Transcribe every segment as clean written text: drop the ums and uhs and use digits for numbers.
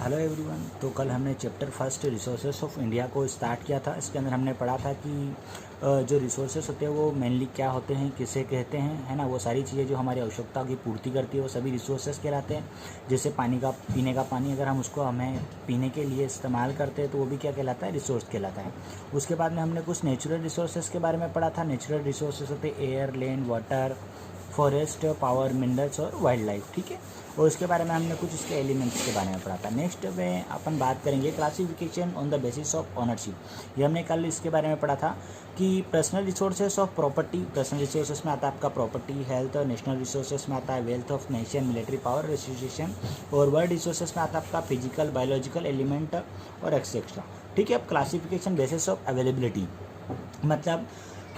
Hello everyone. तो कल हमने chapter first resources of India को स्टार्ट किया था। इसके अंदर हमने पढ़ा था कि जो रिसोर्सेज होते हैं वो मेनली क्या होते हैं, किसे कहते हैं, है ना। वो सारी चीज़ें जो हमारी आवश्यकताओं की पूर्ति करती है वो सभी रिसोर्सेज कहलाते हैं। जैसे पानी का, पीने का पानी, अगर हम उसको हमें पीने के लिए इस्तेमाल करते हैं तो वो भी क्या कहलाता है, रिसोर्स कहलाता है। उसके बाद में हमने कुछ नेचुरल रिसोर्सेज के बारे में पढ़ा था। नेचुरल रिसोर्सेज होते हैं air, land, water, forest, power, minerals और वाइल्ड लाइफ, ठीक है। और उसके बारे में हमने कुछ उसके एलिमेंट्स के बारे में पढ़ा था। नेक्स्ट में अपन बात करेंगे classification on the basis of ownership. ये हमने कल इसके बारे में पढ़ा था कि personal resources of property, personal resources में आता है आपका प्रॉपर्टी, हेल्थ। और नेशनल रिसोर्सेज में आता है wealth of nation, military power, association. और वर्ल्ड रिसोर्सेज में आता है आपका फिजिकल, बायोलॉजिकल एलिमेंट और एक्सेट्रा, ठीक है। अब क्लासिफिकेशन बेसिस ऑफ अवेलेबिलिटी, मतलब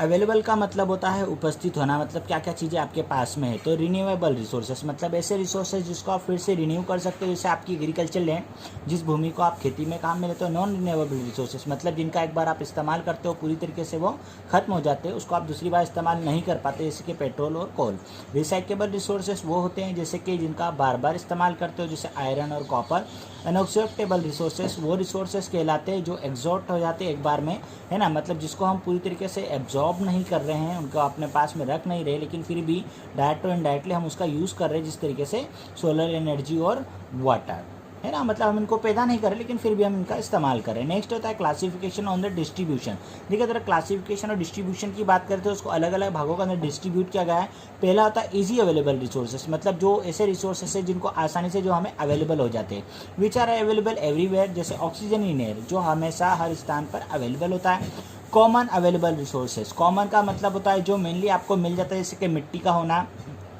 अवेलेबल का मतलब होता है उपस्थित होना, मतलब क्या क्या चीज़ें आपके पास में है। तो रिन्यूएबल रिसोर्सेज मतलब ऐसे रिसोर्सेज जिसको आप फिर से रिन्यू कर सकते हो, जैसे आपकी एग्रीकल्चर लैंड, जिस भूमि को आप खेती में काम में लेते हो। नॉन रिन्यूएबल रिसोर्सेज मतलब जिनका एक बार आप इस्तेमाल करते हो पूरी तरीके से वो खत्म हो जाते हैं, उसको आप दूसरी बार इस्तेमाल नहीं कर पाते, जैसे कि पेट्रोल और कोल। रिसाइकेबल रिसोर्सेज वो होते हैं जैसे कि जिनका आप बार बार इस्तेमाल करते हो, जैसे आयरन और कॉपर। अनएक्सेप्टेबल रिसोर्सेज वो रिसोर्सेज कहलाते हैं जो एग्जॉस्ट हो जाते हैं एक बार में, है ना। मतलब जिसको हम पूरी तरीके से एब्जॉर्ब नहीं कर रहे हैं, उनको अपने पास में रख नहीं रहे, लेकिन फिर भी डायरेक्ट और इनडायरेक्टली हम उसका यूज़ कर रहे हैं, जिस तरीके से सोलर एनर्जी और वाटर, है ना। मतलब हम इनको पैदा नहीं कर रहे लेकिन फिर भी हम इनका इस्तेमाल कर रहे हैं। नेक्स्ट होता है क्लासिफिकेशन ऑन द डिस्ट्रीब्यूशन। देखिए अगर क्लासिफिकेशन और डिस्ट्रीब्यूशन की बात करते हैं उसको अलग अलग भागों के अंदर डिस्ट्रीब्यूट किया गया है। पहला होता है इजी अवेलेबल रिसोर्सेज, मतलब जो ऐसे रिसोर्सेज है जिनको आसानी से जो हमें अवेलेबल हो जाते हैं, विच आर अवेलेबल एवरीवेयर, जैसे ऑक्सीजन इन एयर जो हमेशा हर स्थान पर अवेलेबल होता है। कॉमन अवेलेबल रिसोर्सेज, कॉमन का मतलब होता है जो मेनली आपको मिल जाता है, जैसे कि मिट्टी का होना,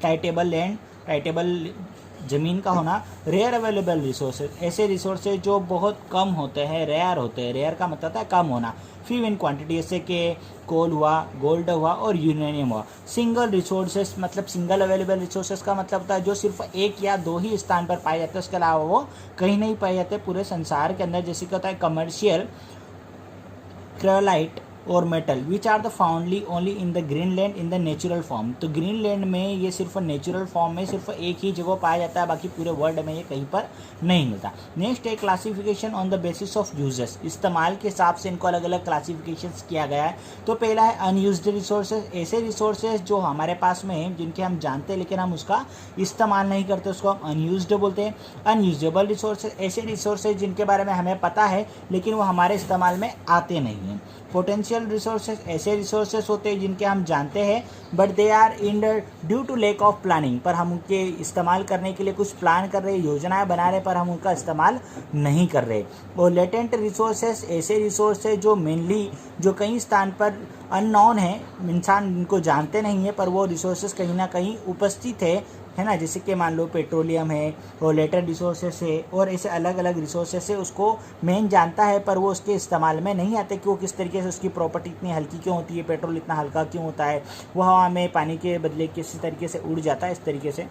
टाइटेबल लैंड, टाइटेबल ज़मीन का होना। रेयर अवेलेबल रिसोर्सेज ऐसे रिसोर्सेज जो बहुत कम होते हैं, रेयर होते हैं। रेयर का मतलब है कम होना, फ्यू इन क्वांटिटी, जैसे कि कोल हुआ, गोल्ड हुआ और यूरेनियम हुआ। सिंगल रिसोर्सेज मतलब सिंगल अवेलेबल रिसोर्सेज का मतलब होता है जो सिर्फ एक या दो ही स्थान पर पाए जाते हैं, उसके अलावा वो कहीं नहीं पाए जाते पूरे संसार के अंदर। जैसे कि होता है कमर्शियल, क्रेलाइट और metal, which are the found only in the Greenland in the natural form. तो ग्रीनलैंड में ये सिर्फ नेचुरल फॉर्म में सिर्फ एक ही जगह पाया जाता है, बाकी पूरे वर्ल्ड में ये कहीं पर नहीं मिलता। नेक्स्ट है classification on the basis of uses, इस्तेमाल के हिसाब से इनको अलग अलग क्लासिफिकेशन किया गया है। तो पहला है अनयूज्ड रिसोर्सेज, ऐसे रिसोर्सेज जो हमारे पास में है जिनके हम जानते हैं लेकिन हम उसका इस्तेमाल नहीं करते, उसको हम अनयूज्ड बोलते हैं। अनयूजेबल रिसोर्सेज ऐसे रिसोर्सेज जिनके बारे में हमें पता है लेकिन वो हमारे इस्तेमाल में आते नहीं हैं। पोटेंशियल रिसोर्सेज ऐसे रिसोर्सेज होते हैं जिनके हम जानते हैं but they are in due to lack of planning, पर हम उनके इस्तेमाल करने के लिए कुछ प्लान कर रहे हैं, योजनाएं बना रहे, पर हम उनका इस्तेमाल नहीं कर रहे। और लेटेंट रिसोर्सेज ऐसे रिसोर्सेज जो मेनली जो कई स्थान पर अननोन है, इंसान इनको जानते नहीं है, पर वो रिसोर्सेज कहीं ना कहीं उपस्थित है ना। जैसे कि मान लो पेट्रोलियम है और लेटेंट रिसोर्सेस है और ऐसे अलग अलग रिसोर्सेस है, उसको मेन जानता है पर वो उसके इस्तेमाल में नहीं आते कि वो किस तरीके से, उसकी प्रॉपर्टी इतनी हल्की क्यों होती है, पेट्रोल इतना हल्का क्यों होता है, वो हवा में पानी के बदले किस तरीके से उड़ जाता है, इस तरीके से।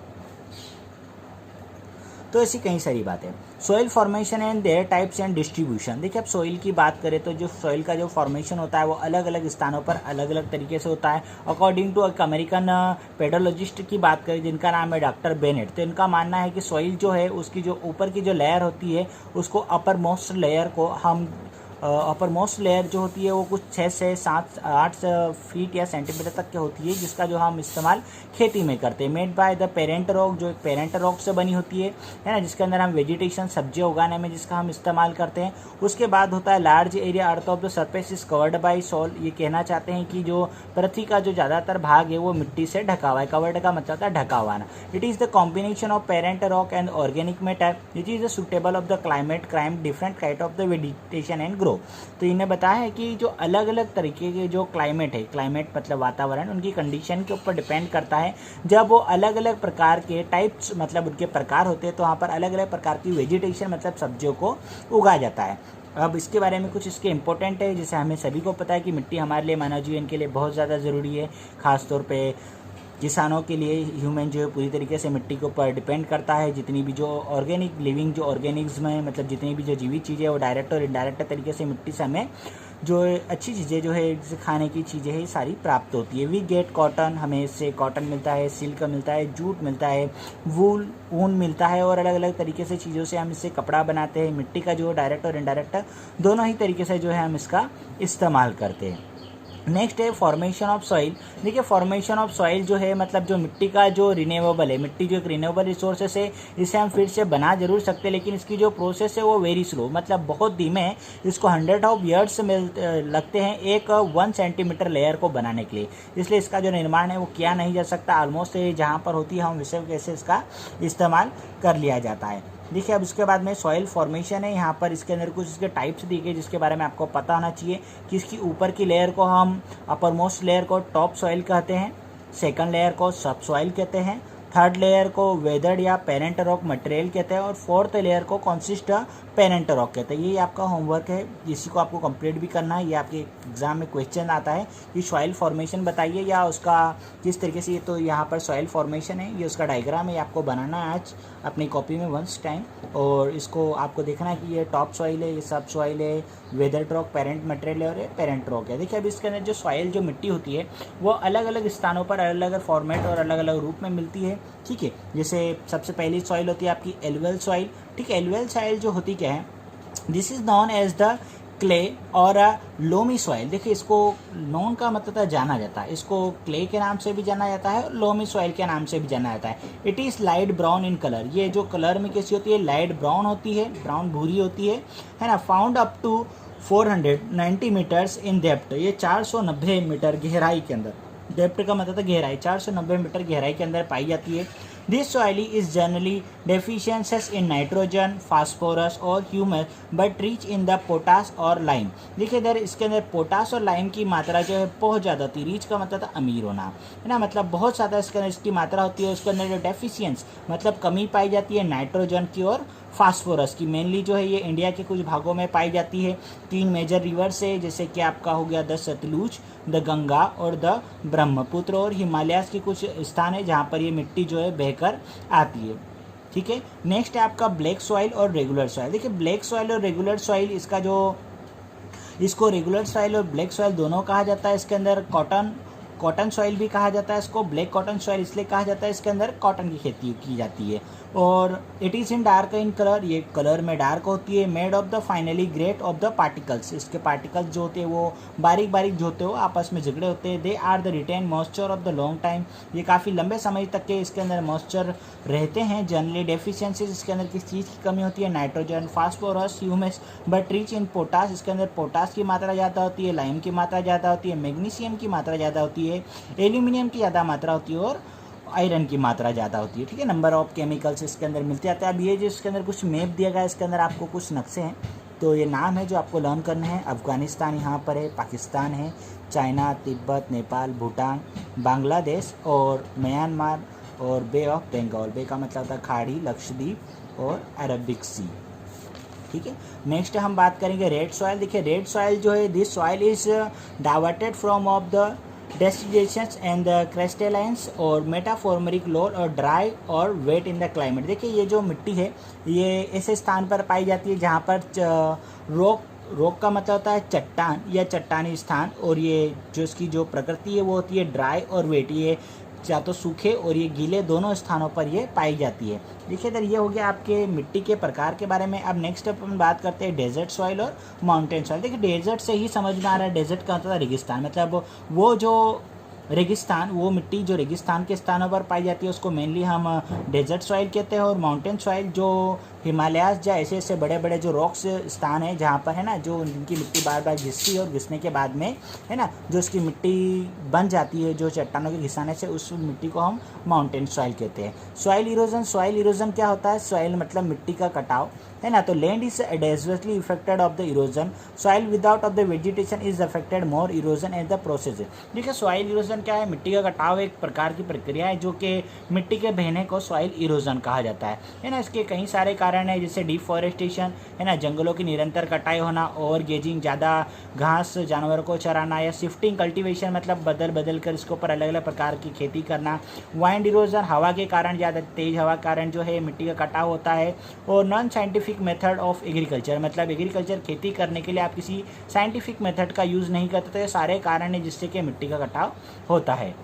तो ऐसी कई सारी बातें। Soil formation and there types and distribution. देखिए अब सॉइल की बात करें तो जो सॉइल का जो फॉर्मेशन होता है वो अलग अलग स्थानों पर अलग अलग तरीके से होता है। अकॉर्डिंग टू एक अमेरिकन पेडोलॉजिस्ट की बात करें जिनका नाम है डॉक्टर बेनेट, तो इनका मानना है कि सॉइल जो है उसकी जो ऊपर की जो लेयर होती है उसको अपर मोस्ट लेयर को हम अपर मोस्ट लेयर जो होती है वो कुछ 6 से 7 8 फीट या सेंटीमीटर तक की होती है, जिसका जो हम इस्तेमाल खेती में करते हैं। Made by the parent rock, जो एक पेरेंट रॉक से बनी होती है ना, जिसके अंदर हम वेजिटेशन सब्जियां उगाने में जिसका हम इस्तेमाल करते हैं। उसके बाद होता है large area earth of the surface is covered by soil. ये कहना चाहते हैं कि जो पृथ्वी का जो ज़्यादातर भाग है वो मिट्टी से ढका हुआ है। कवर्ड का मतलब है ढका हुआ ना। It is the combination of parent rock and organic matter, it is suitable of the climate, crime different kind of the vegetation and grow. तो इन्हें बताया है कि जो अलग अलग तरीके के जो क्लाइमेट है, क्लाइमेट मतलब वातावरण, उनकी कंडीशन के ऊपर डिपेंड करता है। जब वो अलग अलग प्रकार के टाइप्स मतलब उनके प्रकार होते हैं तो वहाँ पर अलग अलग प्रकार की वेजिटेशन मतलब सब्जियों को उगाया जाता है। अब इसके बारे में कुछ इसके इम्पोर्टेंट है, जैसे हमें सभी को पता है कि मिट्टी हमारे लिए, मानव जीवन के लिए बहुत ज़्यादा ज़रूरी है। ख़ास तौर पे किसानों के लिए ह्यूमन जो है पूरी तरीके से मिट्टी के ऊपर डिपेंड करता है। जितनी भी जो ऑर्गेनिक लिविंग जो ऑर्गेनिज्म है, मतलब जितनी भी जो जीवित चीज़ें वो डायरेक्ट और इनडायरेक्ट तरीके से मिट्टी से हमें जो अच्छी चीज़ें जो है जैसे खाने की चीज़ें हैं सारी प्राप्त होती है। वी गेट कॉटन, हमें इससे कॉटन मिलता है, सिल्क मिलता है, जूट मिलता है, वूल ऊन मिलता है और अलग अलग तरीके से चीज़ों से हम इससे कपड़ा बनाते हैं। मिट्टी का जो डायरेक्ट और इनडायरेक्ट दोनों ही तरीके से जो है हम इसका इस्तेमाल करते हैं। नेक्स्ट है फॉर्मेशन ऑफ सॉइल। देखिए फॉर्मेशन ऑफ सॉइल जो है मतलब जो मिट्टी का जो रिन्यूएबल है, मिट्टी जो एक रिन्यूएबल रिसोर्सेस है, इसे हम फिर से बना जरूर सकते हैं लेकिन इसकी जो प्रोसेस है वो वेरी स्लो, मतलब बहुत धीमे है। इसको 100 ऑफ ईयर्स लगते हैं एक 1 सेंटीमीटर लेयर को बनाने के लिए, इसलिए इसका जो निर्माण है वो किया नहीं जा सकता। ऑलमोस्ट जहाँ पर होती है हम विषय कैसे इसका इस्तेमाल कर लिया जाता है। देखिए अब इसके बाद में सॉइल फॉर्मेशन है। यहाँ पर इसके अंदर कुछ इसके टाइप्स दिए गए जिसके बारे में आपको पता होना चाहिए कि इसकी ऊपर की लेयर को हम अपर मोस्ट लेयर को टॉप सॉइल कहते हैं, सेकंड लेयर को सब सॉइल कहते हैं, थर्ड लेयर को वेदर्ड या पेरेंट रॉक मटेरियल कहते हैं और फोर्थ लेयर को कॉन्सिस्ट पेरेंट रॉक कहते हैं। ये आपका होमवर्क है, इसी को आपको कंप्लीट भी करना है। ये आपके एग्जाम में क्वेश्चन आता है कि सॉइल फॉर्मेशन बताइए या उसका किस तरीके से। तो यहाँ पर सॉइल फॉर्मेशन है, ये उसका डायग्राम है, ये आपको बनाना है आज अपनी कॉपी में वंस टाइम। और इसको आपको देखना है कि ये टॉप सॉइल है, ये सब सॉइल है, वेदर्ड रॉक पेरेंट मटेरियल है और ये पेरेंट रॉक है। देखिए अब इसके अंदर जो सॉइल जो मिट्टी होती है वो अलग अलग स्थानों पर अलग अलग फॉर्मेट और अलग अलग रूप में मिलती है। ठीक है, जैसे सबसे पहली सॉइल होती है आपकी एलुवियल सॉइल। ठीक है, एलुवियल सॉइल जो होती क्या है, this is known as the clay और लोमी सॉइल। देखिए इसको नॉन का मतलब है जाना जाता है, इसको क्ले के नाम से भी जाना जाता है और लोमी सॉइल के नाम से भी जाना जाता है। It is light brown in colour, ये जो कलर में कैसी होती है, लाइट ब्राउन होती है, ब्राउन भूरी होती है ना। Found up to 490 metres in depth, ये 490 मीटर गहराई के अंदर, डेप्थ का मतलब है गहराई, 490 मीटर गहराई के अंदर पाई जाती है। This soil is generally deficiencies in nitrogen, phosphorus और humus but rich in the potash और लाइम। देखिए इधर इसके अंदर पोटास और लाइम की मात्रा जो है बहुत ज़्यादा होती है। रिच का मतलब अमीर होना है ना, मतलब बहुत ज़्यादा इसके अंदर इसकी मात्रा होती है। उसके अंदर जो डेफिशिएंस मतलब कमी पाई जाती है नाइट्रोजन की और फास्फोरस की। मेनली जो है ये इंडिया के कुछ भागों में पाई जाती है। 3 मेजर रिवर्स है जैसे कि आपका हो गया द सतलुज, द गंगा और द ब्रह्मपुत्र, और हिमालयाज के कुछ स्थान है जहाँ पर ये मिट्टी जो है बहकर आती है। ठीक है, नेक्स्ट है आपका ब्लैक सॉइल और रेगुलर सॉइल। देखिए ब्लैक सॉइल और रेगुलर सॉइल, इसका जो इसको रेगुलर सॉइल और ब्लैक सॉइल दोनों कहा जाता है। इसके अंदर कॉटन सॉइल भी कहा जाता है इसको। ब्लैक कॉटन सॉइल इसलिए कहा जाता है इसके अंदर कॉटन की खेती की जाती है। और it is in dark in colour, ये कलर में डार्क होती है। Made of the finally great of the particles, इसके पार्टिकल्स जो होते हैं वो बारीक बारीक जो होते हैं वो आपस में झगड़े होते हैं। They are the retain moisture of the long time, ये काफ़ी लंबे समय तक के इसके अंदर मॉइस्चर रहते हैं। जनरली डेफिशिएंसीज, इसके अंदर किस चीज़ की कमी होती है, nitrogen, phosphorus, humus but rich in potash, इसके अंदर पोटास की मात्रा ज़्यादा होती है, लाइम की मात्रा ज़्यादा होती है, मैग्नीशियम की मात्रा ज़्यादा होती है, एल्यूमिनियम की ज़्यादा मात्रा होती है और आयरन की मात्रा ज़्यादा होती है। ठीक है, नंबर ऑफ केमिकल्स इसके अंदर मिलते जाते हैं। अब ये जो इसके अंदर कुछ मैप दिया गया है, इसके अंदर आपको कुछ नक्शे हैं, तो ये नाम है जो आपको लर्न करने हैं। अफगानिस्तान यहाँ पर है, पाकिस्तान है, चाइना, तिब्बत, नेपाल, भूटान, बांग्लादेश और म्यांमार और बे ऑफ बंगाल। बे का मतलब होता है खाड़ी, लक्षद्वीप और अरबिक सी। ठीक है, नेक्स्ट हम बात करेंगे रेड सॉइल। देखिए रेड सॉइल जो है, this soil is diverted from of the destinations and the crystallines और मेटाफॉर्मरिक लोड और ड्राई और वेट इन द क्लाइमेट। देखिए ये जो मिट्टी है ये ऐसे स्थान पर पाई जाती है जहाँ पर रॉक का मतलब होता है चट्टान या चट्टानी स्थान, और ये जो इसकी जो प्रकृति है वो होती है ड्राई और वेट, ये या तो सूखे और ये गीले दोनों स्थानों पर ये पाई जाती है। देखिए इधर ये हो गया आपके मिट्टी के प्रकार के बारे में। अब नेक्स्ट अपन बात करते हैं डेजर्ट सॉइल और माउंटेन सॉइल। देखिए डेजर्ट से ही समझ में आ रहा है, डेजर्ट का मतलब है रेगिस्तान, मतलब वो जो रेगिस्तान, वो मिट्टी जो रेगिस्तान के स्थानों पर पाई जाती है उसको मेनली हम डेजर्ट सॉइल कहते हैं। और माउंटेन सॉइल जो हिमालयाज या ऐसे ऐसे बड़े बड़े जो रॉक्स स्थान है जहाँ पर है ना, जो जिनकी मिट्टी बार बार घिसती है और घिसने के बाद में है ना जो उसकी मिट्टी बन जाती है जो चट्टानों के घिसाने से, उस मिट्टी को हम माउंटेन सॉइल कहते हैं। सॉइल इरोजन क्या होता है, सॉइल मतलब मिट्टी का कटाव है ना। तो land is adversely affected of the erosion, soil without of the vegetation is affected more erosion as the process. देखिए सॉइल इरोजन क्या है, मिट्टी का कटाव एक प्रकार की प्रक्रिया है जो कि मिट्टी के बहने को सॉइल इरोजन कहा जाता है ना। इसके कई सारे कारण कारण है, जैसे डिफॉरेस्टेशन है ना, जंगलों की निरंतर कटाई होना, ओवर गेजिंग, ज़्यादा घास जानवरों को चराना, या शिफ्टिंग कल्टीवेशन मतलब बदल बदल कर इसके ऊपर अलग अलग प्रकार की खेती करना, वाइंड इरोजन, हवा के कारण, ज़्यादा तेज़ हवा के कारण जो है मिट्टी का कटाव होता है, और non scientific method of agriculture मतलब एग्रीकल्चर खेती करने के लिए आप किसी साइंटिफिक मेथड का यूज़ नहीं करते, तो ये सारे कारण हैं जिससे कि मिट्टी का कटाव होता है।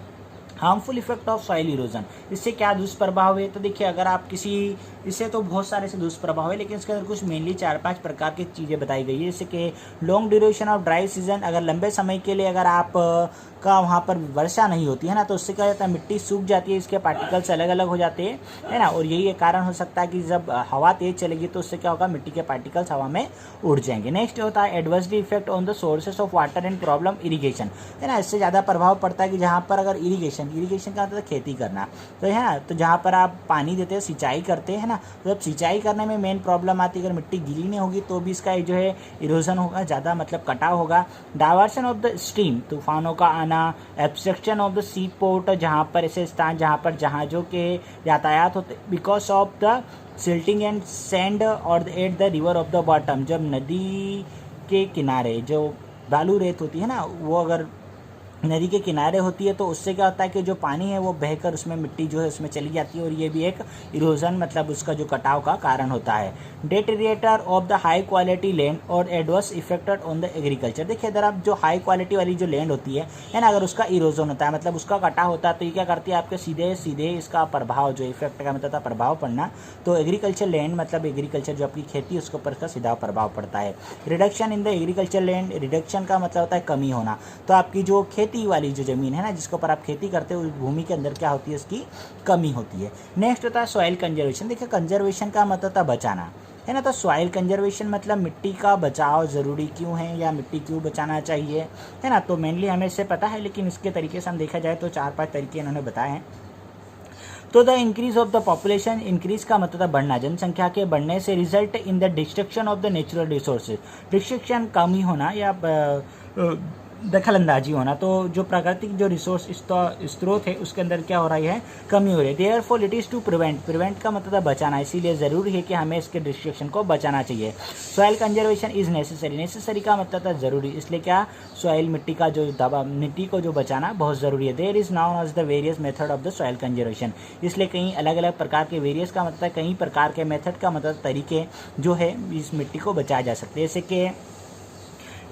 Harmful effect of soil erosion, इससे क्या दुष्प्रभाव है? तो देखिए, अगर आप किसी, इससे तो बहुत सारे से दुष्प्रभाव है, लेकिन इसके अंदर कुछ मेनली 4-5 प्रकार की चीज़ें बताई गई है, जैसे कि long duration of dry season, अगर लंबे समय के लिए अगर आप का वहाँ पर वर्षा नहीं होती है ना, तो उससे क्या होता है, मिट्टी सूख जाती है, इसके पार्टिकल्स अलग अलग हो जाते हैं, है ना, और यही एक कारण हो सकता है कि जब हवा तेज चलेगी तो उससे क्या होगा, मिट्टी के पार्टिकल्स हवा में उड़ जाएंगे। नेक्स्ट होता है adversely effect on the sources of water and problem irrigation, है ना, इससे ज़्यादा प्रभाव पड़ता है कि जहाँ पर अगर इरीगेशन का मतलब खेती करना, तो है ना, तो जहाँ पर आप पानी देते हैं, सिंचाई करते हैं ना, तो जब सिंचाई करने में मेन प्रॉब्लम आती है, अगर मिट्टी गीली नहीं होगी तो भी इसका जो है इरोजन होगा, ज़्यादा मतलब कटाव होगा। डाइवर्शन ऑफ द स्ट्रीम, तूफानों का आना, obstruction of the sea port, जहाँ पर ऐसे स्थान जहाँ पर जहाज़ों के यातायात होते, because of the silting and sand और at the river of the bottom, जब नदी के किनारे जो बालू रेत होती है ना, वो अगर नदी के किनारे होती है तो उससे क्या होता है कि जो पानी है वो बहकर उसमें मिट्टी जो है उसमें चली जाती है, और ये भी एक इरोजन मतलब उसका जो कटाव का कारण होता है। Deteriorate of the high quality land और adverse affected on the agriculture, देखिए अगर आप जो हाई क्वालिटी वाली जो लैंड होती है ना, अगर उसका इरोजन होता है मतलब उसका कटाव होता है, तो ये क्या करती है, आपके सीधे सीधे इसका प्रभाव जो इफेक्ट का मतलब प्रभाव पड़ना, तो एग्रीकल्चर लैंड मतलब एग्रीकल्चर जो आपकी खेती है उसके ऊपर इसका सीधा प्रभाव पड़ता है। Reduction in the agriculture land, reduction का मतलब होता है कमी होना, तो आपकी जो खेती वाली जो ज़मीन है ना जिसके ऊपर आप खेती करते हो, उस भूमि के अंदर क्या होती है, उसकी कमी होती है। नेक्स्ट होता है सॉइल कंजर्वेशन, देखिए कंजर्वेशन का मतलब होता है बचाना, है ना, तो सॉइल कंजर्वेशन मतलब मिट्टी का बचाव ज़रूरी क्यों है या मिट्टी क्यों बचाना चाहिए, है ना, तो मेनली हमें इससे पता है, लेकिन इसके तरीके से हम देखा जाए तो 4-5 तरीके इन्होंने बताए हैं। तो the increase of the population, increase का मतलब बढ़ना, जनसंख्या के बढ़ने से result in the destruction of the natural resources, destruction कमी होना या दखलंदाजी होना, तो जो प्राकृतिक जो रिसोर्स स्रोत है उसके अंदर क्या हो रही है, कमी हो रही है। Therefore it is to prevent का मतलब बचाना, इसीलिए ज़रूरी है कि हमें इसके डिस्ट्रक्शन को बचाना चाहिए। सॉइल कंजर्वेशन इज़ नेसेसरी का मतलब था ज़रूरी, इसलिए क्या सॉइल मिट्टी का जो दबा मिट्टी को जो बचाना बहुत ज़रूरी है। There is known as the various method of the soil conservation, इसलिए कई अलग अलग प्रकार के वेरियस का मतलब कई प्रकार के मेथड का मतलब तरीके जो है इस मिट्टी को बचाया जा सकते हैं, जैसे कि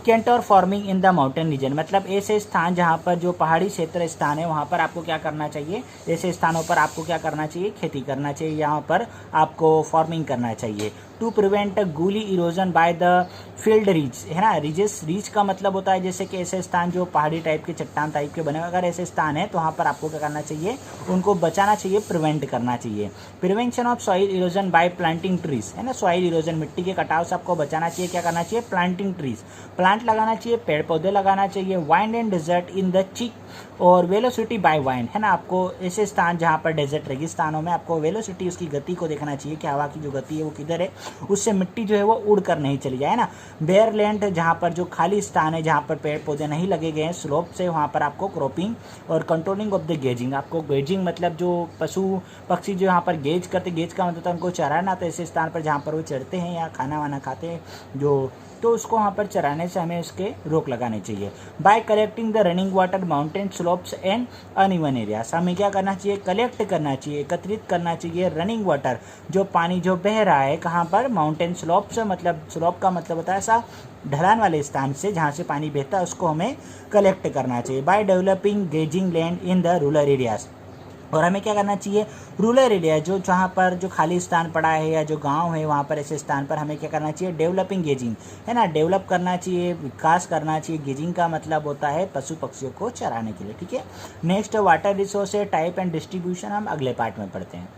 contour farming in the mountain region, मतलब ऐसे स्थान जहाँ पर जो पहाड़ी क्षेत्र स्थान है वहाँ पर आपको क्या करना चाहिए, ऐसे स्थानों पर आपको क्या करना चाहिए, खेती करना चाहिए, यहाँ पर आपको फार्मिंग करना चाहिए। To prevent gully erosion by the field reach, है ना, रीच का मतलब होता है जैसे कि ऐसे स्थान जो पहाड़ी टाइप के चट्टान टाइप के बने, अगर ऐसे स्थान है तो वहाँ पर आपको क्या करना चाहिए, उनको बचाना चाहिए, प्रिवेंट करना चाहिए। Prevention of soil erosion bye planting trees, है ना, सॉइल इरोजन मिट्टी के कटाव से आपको बचाना चाहिए, क्या करना चाहिए, प्लांटिंग ट्रीज, प्लांट लगाना चाहिए, पेड़ पौधे लगाना चाहिए। Wind and desert in the check और वेलोसिटी बाय वाइंड, है ना, आपको ऐसे स्थान जहाँ पर डेजर्ट रेगिस्तानों में आपको वेलोसिटी उसकी गति को देखना चाहिए कि हवा की जो गति है वो किधर है, उससे मिट्टी जो है वो उड़ कर नहीं चली जाए ना। बेयर लैंड, जहाँ पर जो खाली स्थान है जहाँ पर पेड़ पौधे नहीं लगे गए हैं स्लोप से, वहाँ पर आपको क्रॉपिंग और कंट्रोलिंग ऑफ द गेजिंग, आपको गेजिंग मतलब जो पशु पक्षी जो यहाँ पर गेज करते, गेज का मतलब उनको चराना, तो ऐसे स्थान पर जहाँ पर वो चरते हैं या खाना वाना खाते हैं जो, तो उसको वहाँ पर चराने से हमें उसके रोक लगानी चाहिए। Bye collecting the running water mountain slopes and uneven areas, हमें क्या करना चाहिए, कलेक्ट करना चाहिए, एकत्रित करना चाहिए रनिंग वाटर, जो पानी जो बह रहा है कहाँ पर, माउंटेन स्लोप्स, मतलब स्लोप का मतलब होता है ऐसा ढलान वाले स्थान से जहाँ से पानी बहता है उसको हमें कलेक्ट करना चाहिए। By developing grazing land in the rural areas, और हमें क्या करना चाहिए, रूरल एरिया जो जहाँ पर जो खाली स्थान पड़ा है या जो गांव है वहाँ पर ऐसे स्थान पर हमें क्या करना चाहिए, डेवलपिंग गेजिंग, है ना, डेवलप करना चाहिए, विकास करना चाहिए। गेजिंग का मतलब होता है पशु पक्षियों को चराने के लिए, ठीक है। Next water resource type and distribution हम अगले पार्ट में पढ़ते हैं।